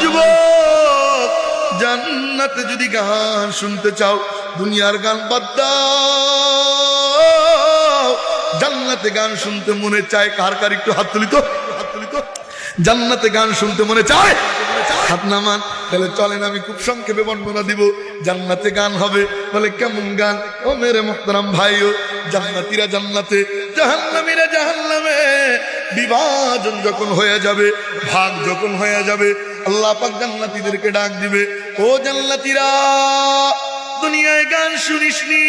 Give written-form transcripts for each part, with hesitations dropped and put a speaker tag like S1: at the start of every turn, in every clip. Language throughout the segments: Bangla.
S1: যুবক, জান্নাতে যদি গান শুনতে চাও, দুনিয়ার গান বাদ দাও। জান্নাতে গান শুনতে মনে চায় কার কার? একটু হাত তুলি তো, হাত তুলি তো। জান্নাতে গান শুনতে মনে চায়, হাত নামান। তাহলে চলেন আমি খুব সংক্ষেপে বর্ণনা দিব। জান্নাতে গান হবে, বলে কেমন গান? ও মেরে মুহতারাম ভাইও, জান্নাতীরা জান্নাতে, জাহান্নামীরা জাহান্নামে। বিভাজন যখন হয়ে যাবে, ভাগ যখন হয়ে যাবে, আল্লাহ পাক জান্নাতীদেরকে ডাক দিবে, ও জান্নাতীরা, দুনিয়ায় গান শুনিসনি,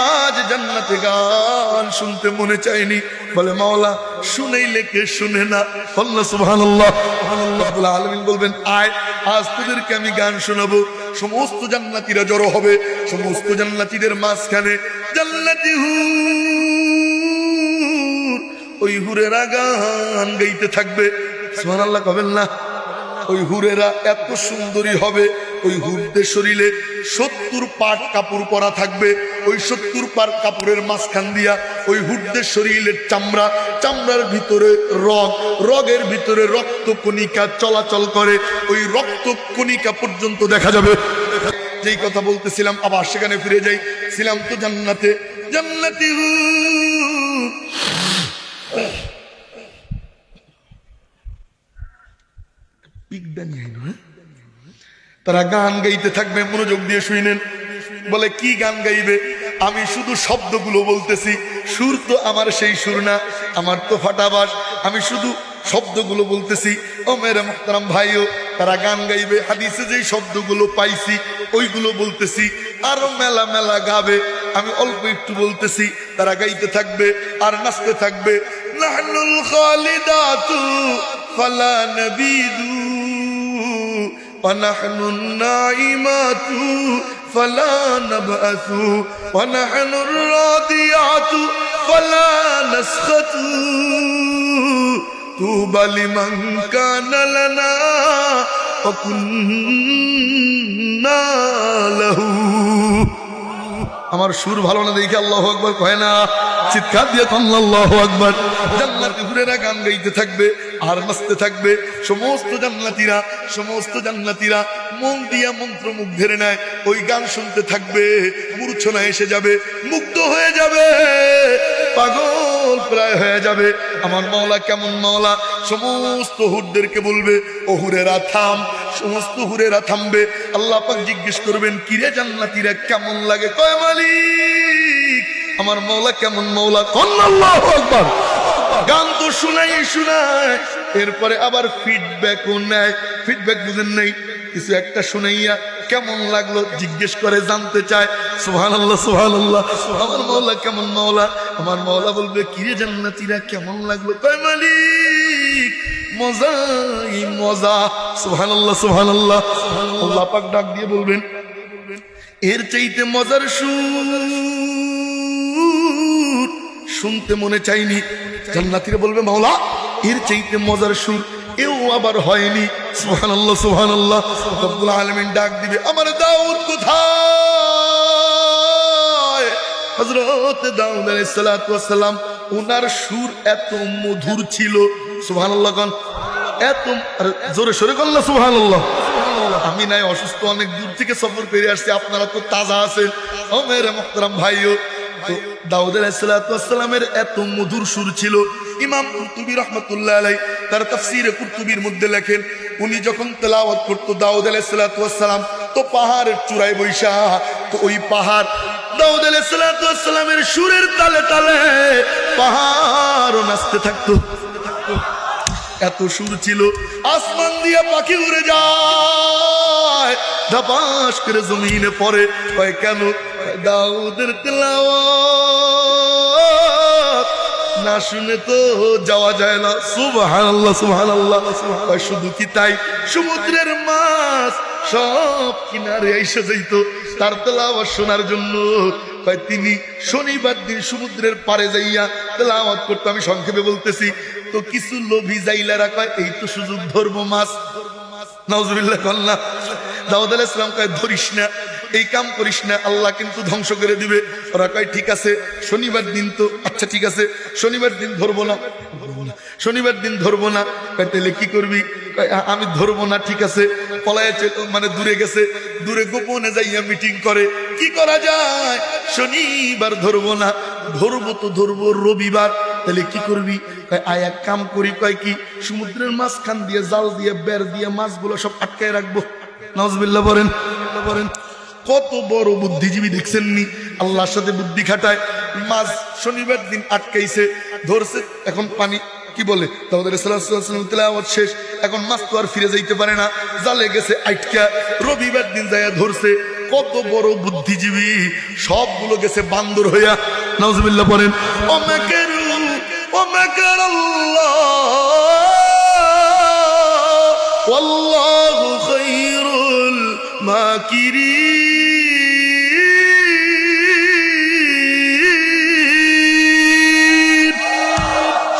S1: আজ জান্নাতে গান শুনতে মনে চায়নি। বলে মাওলা, শুনাইলে কে শুনে না? আল্লাহ সুবহানাল্লাহ। রব্বুল আলামিন বলবেন, আয়, আজ তোদেরকে আমি গান শোনাবো। সমস্ত জান্নাতীরা জড়ো হবে, সমস্ত জান্নাতীদের মাঝখানে জান্নাতি হুর, ওই হুরেরা গান গাইতে থাকবে। সুবহানাল্লাহ কবেন না? ওই হুরেরা এত সুন্দরী হবে, ওই হুরদের শরীরে 70 পাট কাপড় পরা থাকবে। ওই 70 পাট কাপড়ের মাঝখান দিয়া ওই হুরদের শরীরের চামড়া, চামড়ার ভিতরে রগ, রগের ভিতরে রক্ত কণিকা চলাচল করে। ওই রক্ত কণিকা পর্যন্ত দেখা যাবে। যেই কথা বলতেছিলাম, আবার সেখানে ফিরে যাই। ছিলাম তো জান্নাতে, জান্নাতি হুর, তারা গান গাইতে থাকবে। মনোযোগ দিয়ে শুনেন। বলে কি গান গাইবে? আমি শুধু শব্দগুলো বলতেছি, সুর তো আমার সেই সুর না, আমার তো ফাটাবাস, আমি শুধু শব্দগুলো বলতেছি। ও মেরে মুহতারাম ভাইও, তারা গান গাইবে। হাদিসে যেই শব্দগুলো পাইছি ওইগুলো বলতেছি। আরো মেলা মেলা গাবে, আমি অল্প একটু বলতেছি। তারা গাইতে থাকবে আর নাচতে থাকবে। নাহনুল খালিদাতু ফালা নাবিদু ونحن النائمات فلا نبعث ونحن الراضيات فلا نسخط طوبى لمن كان لنا وكنا له। আমার সুর ভালো না দেখে আল্লাহু আকবার কয় না? চিৎকার দিয়ে আল্লাহু আকবার। জান্নাতি হুরেরা গান গাইতে থাকবে আর নাচতে থাকবে। সমস্ত জান্নাতীরা, সমস্ত জান্নাতীরা মন দিয়া মন্ত্রমুগ্ধের নেয় ওই গান শুনতে থাকবে। মূর্ছনা এসে যাবে, মুগ্ধ হয়ে যাবে, পাগল প্রায় হয়ে যাবে। আমার মাওলা কেমন মাওলা? সমস্ত হুরদেরকে বলবে, ও হুরেরা থাম। সমস্ত হুরেরা থামবে। আল্লাহ পাক জিজ্ঞেস করবেন, কিরে জান্নাতীরা কেমন লাগে? কয় মালিক, আমার মাওলা কেমন মাওলা? আল্লাহু আকবার। গান তো শুনাই শোনায়, এরপরে আবার ফিডব্যাকও নেয়। ফিডব্যাক বুঝেন নাই? কিছু একটা শুনাইয়া কেমন লাগলো জিজ্ঞেস করে, জানতে চায়। সুবহানাল্লাহ, সুবহানাল্লাহ। আমার মাওলা কেমন মাওলা? আমার মাওলা বলবে, কিরে জান্নাতীরা কেমন লাগলো? কয় মালিক, মজাই মজা। সুবহানাল্লাহ, সুবহানাল্লাহ। আল্লাহ পাক ডাক দিয়ে বলবেন, এর চাইতে মজার সুর শুনতে মনে চাইনি। জান্নাতীরা বলবে, মাওলা, এর চাইতে মজার সুর এও আবার হয়নি। সুবহানাল্লাহ, সুবহানাল্লাহ। রব্বুল আলামিন ডাক দিবে, আমার দাউদ কোথায়? হযরত দাউদ আলাইহিস সালাতু ওয়াস সালাম, ওনার সুর এত মধুর ছিল। সুবহানাল্লাহ কোন? এত জোরে সোরে কোন না সুবহানাল্লাহ। আমি নাই অসুস্থ, অনেক দূর থেকে সফর করে আসছি, আপনারা তো তাজা আছেন। ও মেরে মুহতারাম ভাইও, তো দাউদ আলাইহিস সালাতু ওয়াস সালামের এত মধুর সুর ছিল। ইমাম কুরতুবী রাহমাতুল্লাহ আলাইহি তার তাফসীরে কুরতুবীর মধ্যে লেখেন, উনি যখন তেলাওয়াত করতো দাউদ আলাইহিস সালাতু ওয়াস সালাম, তো পাহাড়ের চূড়ায় বৈশা, তো ওই পাহাড় দাউদ আলাইহিস সালাতু ওয়াস সালামের সুরের তালে তালে পাহাড়ও নাচতে থাকতো। এত সুর ছিল, আসমান দিয়ে পাখি উড়ে যায়, ধপাস করে জমিনে পড়ে। কয় কেন? দাউদের তেলাওয়াত না শুনে তো যাওয়া যায় না। সুবহানাল্লাহ, সুবহানাল্লাহ। শুধু কি তাই, সমুদ্রের মাছ সব কিনারে এসে যাইতো তার তেলাওয়াত শোনার জন্য। কয় তিনি শনিবার দিন সমুদ্রের পাড়ে যাইয়া তেলাওয়াত করতো। আমি সংক্ষেপে বলতেছি। তো কিছু লোভী জাইলারা কয়, এই তো সুযোগ, ধরবো মাছ। নাউজুবিল্লাহ কন্যা। দাউদ আলাইহিস সালাম কয়, ধরিস না, এই কাম করিস না, আল্লাহ কিন্তু ধ্বংস করে দিবে। ওরা কয় ঠিক আছে, শনিবার দিন তো, আচ্ছা ঠিক আছে, শনিবার দিন ধরবো না। শনিবার দিন ধরবো না। তাহলে কি করবি? আমি ধরবো না, ঠিক আছে। পলায় মানে দূরে গেছে, দূরে গোপনে যাইয়া মিটিং করে। কি করা যায়? শনিবার ধরবো না, ধরবো তো ধরবো রবিবার। তাহলে কি করবি? আয় এক কাম করি, কয় কি, সমুদ্রের মাঝখান দিয়ে জাল দিয়ে বের দিয়ে মাছগুলো সব আটকায় রাখবো। নাউজুবিল্লাহ বলেন। কত বড় বুদ্ধিজীবী দেখছেননি, আল্লাহর সাথে বুদ্ধি খাটায়। মাছ শনিবার দিন আটকাইছে, ধরছে, এখন পানি কি বলে দাউদ আলাইহিস সালাম তেলাওয়াত শেষ, এখন মাছ তো আর ফিরে যাইতে পারে না, জালে গেছে আটকা। রবিবার দিন যাইয়া ধরছে। কত বড় বুদ্ধিজীবী, সবগুলো গেছে বান্দর হইয়া। নাউজুবিল্লাহ বলেন। ও মাকারু ও মাকারাল্লাহ ওয়াল্লাহু খায়রুল মাকিরিন।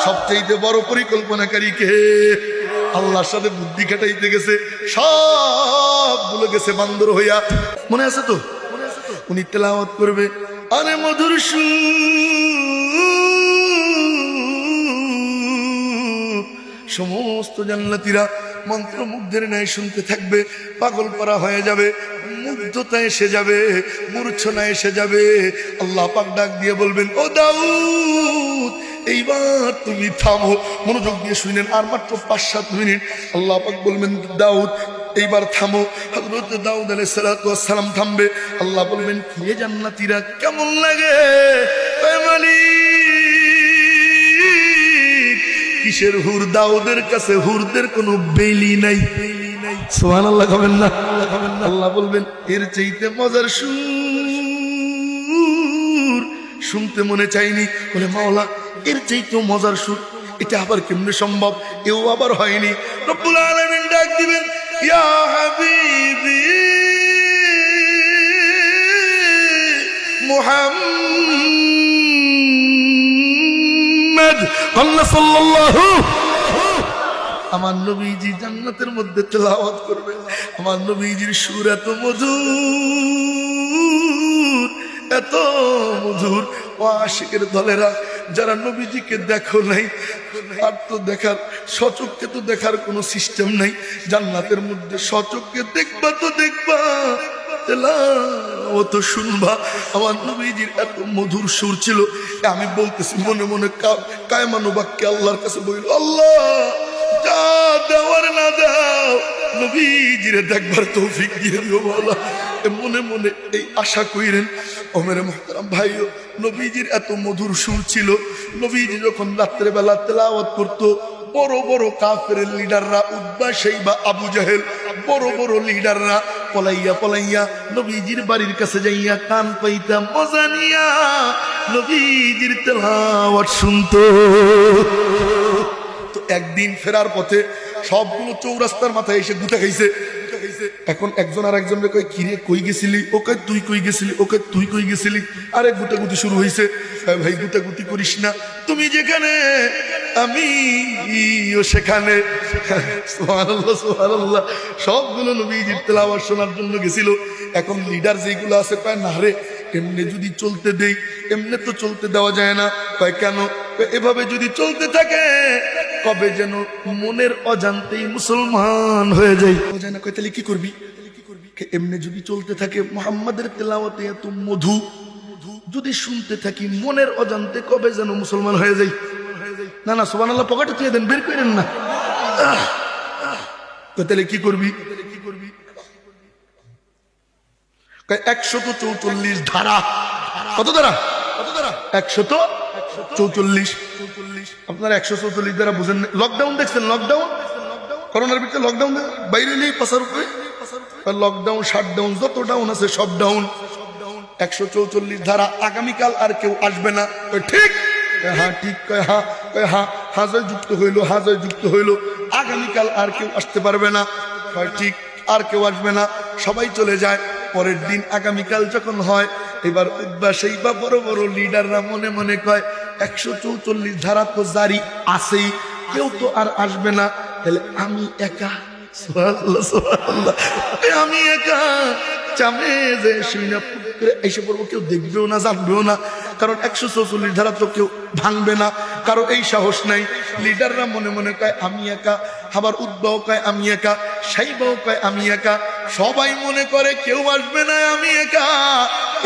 S1: সবচেয়ে বড় পরিকল্পনাকারী কে? আল্লাহর সাথে বুদ্ধি খাটাইতে গেছে, সবগুলো গেছে বান্দর হইয়া। মনে আছে তো? উনি তেলাওয়াত করবে, আরে মধুর সমস্ত জান্নাতীরা মন্ত্রমুগ্ধের ন্যায় শুনতে থাকবে, পাগল পারা হয়ে যাবে, মুগ্ধতা এসে যাবে, মূর্ছনা এসে যাবে। আল্লাহ পাক ডাক দিয়ে বলবেন, ও দাউদ এইবার তুমি থামো। মনোযোগ দিয়ে শুনেন, আর মাত্র 5-7 মিনিট। আল্লাহ পাক বলবেন, দাউদ এইবার থামো। হযরত দাউদ আলাইহিস সালাম থামবে। আল্লাহ বলবেন, কে জান্নাতীরা কেমন লাগে? কিসের হুর? দাউদের কাছে হুরদের কোনো বেলি নাই। সুবহানাল্লাহ কবেন না? আল্লাহ বলবেন, এর চাইতে মজার সুর শুনতে মনে চাইনি। বলে, মাওলা এর চাইতেও মজার সুর, এটা আবার কেমনে সম্ভব? এও আবার হয়নি। রব্বুল আলামিন ডাক দিবেন, ইয়া হাবিবি মুহাম্মদ সাল্লাল্লাহু। আমার নবীজি জান্নাতের মধ্যে তেলাওয়াত করবে। আমার নবীজির সুর এত মধুর, এত মধুর। ও আশিকের দলেরা, যারা নবীজিকে দেখো নাই, আর তো দেখার সচক্ষে তো দেখার কোনো সিস্টেম নাই। জান্নাতের মধ্যে সচক্ষে দেখবা তো দেখবা, তেলাওয়াত শুনবা। আমার নবীজির এত মধুর সুর ছিল। আমি বলতেছি মনে মনে, কায়মানু বাক্যে আল্লাহর কাছে বলিল, আল্লাহ যা দেওয়ার না দাও, নবীজিরে দেখবার তৌফিক দিয়ে দিও মাওলা। মনে মনে এই আশা কইরেন। ও মেরে মুহতারাম ভাইও, নবীজির এত মধুর সুর ছিল। নবীজি যখন রাত্রে বেলা তেলাওয়াত করতো, বড় বড় কাফেরের লিডাররা, উতবা শাইবা আবু জাহেল, বড় বড় লিডাররা পলাইয়া পলাইয়া নবীজির বাড়ির কাছে যাইয়া কান পাইতা মজা নিয়া নবীজির তেলাওয়াত শুনতো। তো একদিন ফেরার পথে সবগুলো চৌরাস্তার মাথায় এসে গুতা খাইছে। এখন একজন আর একজনকে কই, কিরে কই গেছিলি? ওকে তুই কই গেছিলি? ওকে তুই কই গেছিলি? আরে গুতাগুতি শুরু হয়েছে। ভাই গুতাগুতি করিস না, তুমি যেখানে আমিও সেখানে। সুবহানাল্লাহ সুবহানাল্লাহ। সবগুলো নবীজির তেলাওয়াত শোনার জন্য গেছিল। এখন লিডার যেগুলো আছে, কয় না রে, এমনি যদি চলতে দেই, এমনি তো চলতে দেওয়া যায় না। কয় কেন? এভাবে যদি চলতে থাকে কবে যেন মনের অজান্তেই মুসলমান হয়ে যায়। না কয় তাহলে কি করবি? এমনি যদি চলতে থাকে, মুহাম্মাদের তেলাওয়াতে এত মধু যদি শুনতে থাকি, মনের অজান্তে কবে যেন মুসলমান হয়ে যায়। না না সুবহানাল্লাহ, পকেটে তুই দেন, বের করেন না। তাহলে কি করবি? 144 ধারা। কত ধারা? 144। আপনারা 144 ধারা বুঝেন? লকডাউন দেখছেন? লকডাউন, করোনার ভিতরে লকডাউন, বাইরে নেই পাশার উপরে লকডাউন, শাটডাউন, যত ডাউন আছে সব ডাউন। 144 ধারা। আগামীকাল আর কেউ আসবে না। ঠিক? হ্যাঁ ঠিক। হ্যাঁ হ্যাঁ, হাজয় যুক্ত হইল, হাজয় যুক্ত হইল। আগামীকাল আর কেউ আসতে পারবে না। ঠিক, আর কেউ আসবে না, সবাই চলে যায়। পরের দিন আগামীকাল যখন হয়, এবার উদ্বা সেইবা বড় বড় লিডাররা মনে মনে কয়, 144 ধারা তো জারি আছেই, কেউ তো আর আসবে না, তাহলে আমি একা। সুবহানাল্লাহ সুবহানাল্লাহ। আমি একা চামে যে শুইনা এসে পড়বো, কেউ দেখবেও না, জানবেও না, কারণ 144 ধারা তো কেউ ভাঙবে না, কারো এই সাহস নাই। লিডাররা মনে মনে কয় আমি একা, আবার উদ্বাও কয় আমি একা, সাইবাও কয় আমি একা, সবাই মনে করে কেউ আসবে না, আমি একা।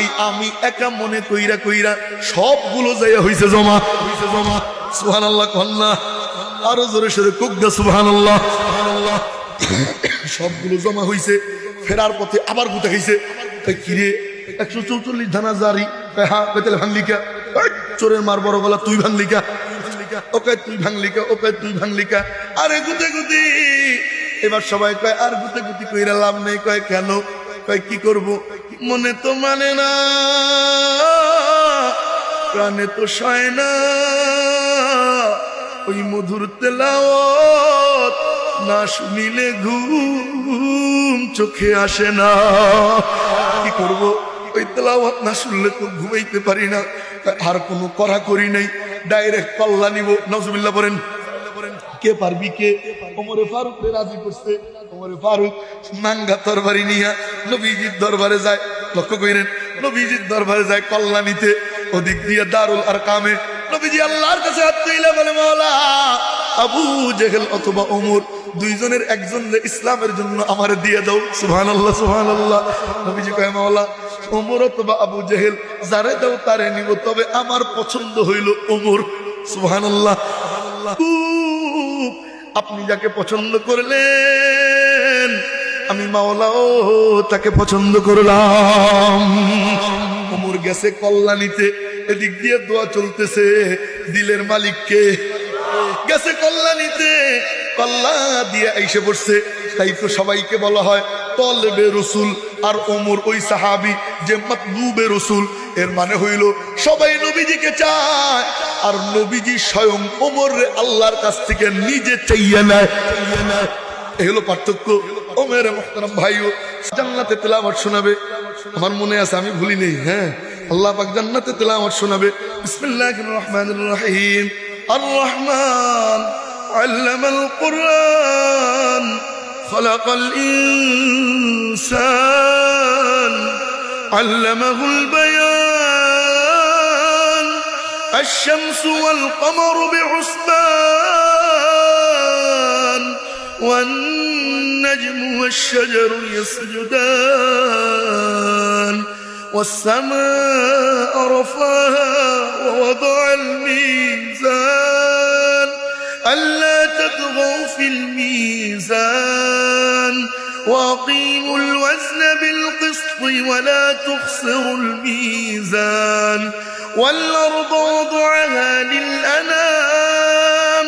S1: এই আমি একা মনে কইরা কইরা সবগুলো জায়গা হইছে জমা, সুবহানাল্লাহ কন্যা, আরো জোরে সোরে কুকদা সুবহানাল্লাহ। সবগুলো জমা হইছে, ফেরার পথে আবার গুতা খাইছে, কিরে 144 ধানা জারি, হ্যাঁ বেতেল ভাঙলিকা, চোরের মার বড় গলা তুই ভাঙলিকা, ওকে তুই ভাঙলিকা, ওকে তুই ভাঙলিকা, আরে গুতে গুতি। এবার সবাই কয় আর গুতে গুতি কইরা লাভ নেই। কয় কেন? কয় কি করব, মনে তো মানে না, প্রাণে তো সয় না, ওই মধুর তেলাওয়াত না শুনিলে ঘুম চোখে আসে না। কি করব, ওই তেলাওয়াত না শুনলে তো ঘুমাইতে পারি না। আর কোনো করা করি নাই, ডাইরেক্ট পাল্লা নিব। নাউজুবিল্লাহ বলেন। কে পারবি? কে? ওমরে ফারুক রাজি করছে। ওমরে ফারুক নাঙ্গা তরবারি নিয়া নবীজির দরবারে যায়। লক্ষ্য করেন, নবীজির দরবারে যায় কল্লা নিতে। ওদিক দিয়ে দারুল আরকামে নবীজি আল্লাহর কাছে হাত তুলে বলে, মাওলা আবু জেহেল অথবা ওমর দুইজনের একজন ইসলামের জন্য আমারে দিয়ে দাও। সুবহানাল্লাহ, সুবহানাল্লাহ। নবীজি কয়, মাওলা ওমর অথবা আবু জেহেল যারে দাও তারে নিব, তবে আমার পছন্দ হইল ওমর। সুবহানাল্লাহ। আপনি যাকে পছন্দ করলেন, আমি মাওলাও তাকে পছন্দ করলাম। ওমর গেছে কল্যাণীতে, এদিক দিয়ে দোয়া চলতেছে দিলের মালিককে। গেছে কল্যাণীতে, কল্লা দিয়ে এসে পড়ছে। তাই তো সবাইকে বলা হয় তলবে রসুল। আর ওমর ওই সাহাবি যে মাতলুবে রসুল, এর মানে হইল সবাই নবীজিকে চায়, আর নবীজি স্বয়ং ওমর আল্লাহর কাছ থেকে নিজে চাইয়া নেয়। এই হলো পার্থক্য। ওমর মুহতারাম ভাইও জান্নাতে তেলাওয়াত শোনাবে, আমার মনে আছে, আমি ভুলি নেই। হ্যাঁ, আল্লাহ পাক জান্নাতে তেলাওয়াত শোনাবে। বিসমিল্লাহির রহমানির রহিম। আর রহমান আল্লামাল কুরআন খলাকাল ইনসান আল্লামাহুল বায়ান আশ-শামসু ওয়াল কমারু বিহুসবান والنجم والشجر يسجدان والسماء رفعها ووضع الميزان ألا تطغوا في الميزان وأقيموا الوزن بالقسط ولا تخسروا الميزان والأرض وضعها للأنام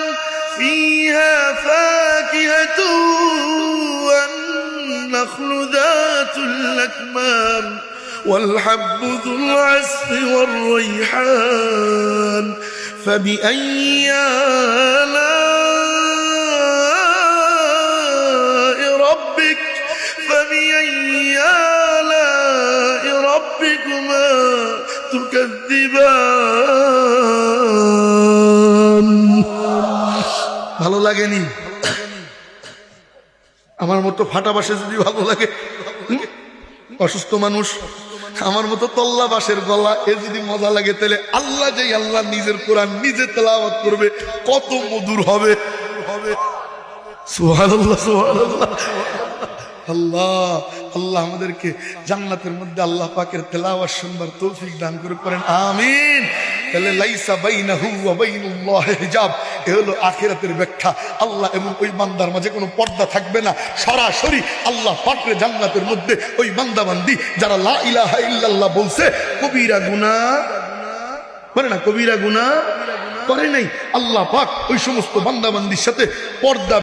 S1: فيها فاكهة والنخل ذات الأكمام والحب ذو العصف والريحان فبأي آلاء ربكما تكذبان। ভালো লাগেনি? আমার মতো ফাটা বাসে যদি ভালো লাগে, অসুস্থ মানুষ আমার মতো তল্লা বাসের গলা এ যদি মজা লাগে, তাহলে আল্লাহ যে আল্লাহ নিজের কোরআন নিজে তেলাওয়াত করবে কত মধুর হবে। সুবহানাল্লাহ, সুবহানাল্লাহ। আল্লাহ আল্লাহ আমাদেরকে জান্নাতের মধ্যে আল্লাহ পাকের তেলাওয়াত শুনবার তৌফিক দান করে করেন, আমিন। তাহলে লাইসা বাইনাহু ওয়া বাইনাল্লাহি হিজাব, এ হলো আখিরাতের ব্যাখ্যা। আল্লাহ এবং ওই বান্দার মাঝে কোনো পর্দা থাকবে না, সরাসরি আল্লাহ পাকের জান্নাতের মধ্যে ওই বান্দা বান্দি যারা লা ইলাহা ইল্লাল্লাহ বলছে, কবিরা গুনাহ করে না, কবিরা গুনাহ করে নাই, আল্লাহ পাক ওই সমস্ত বান্দা বান্দির সাথে পর্দা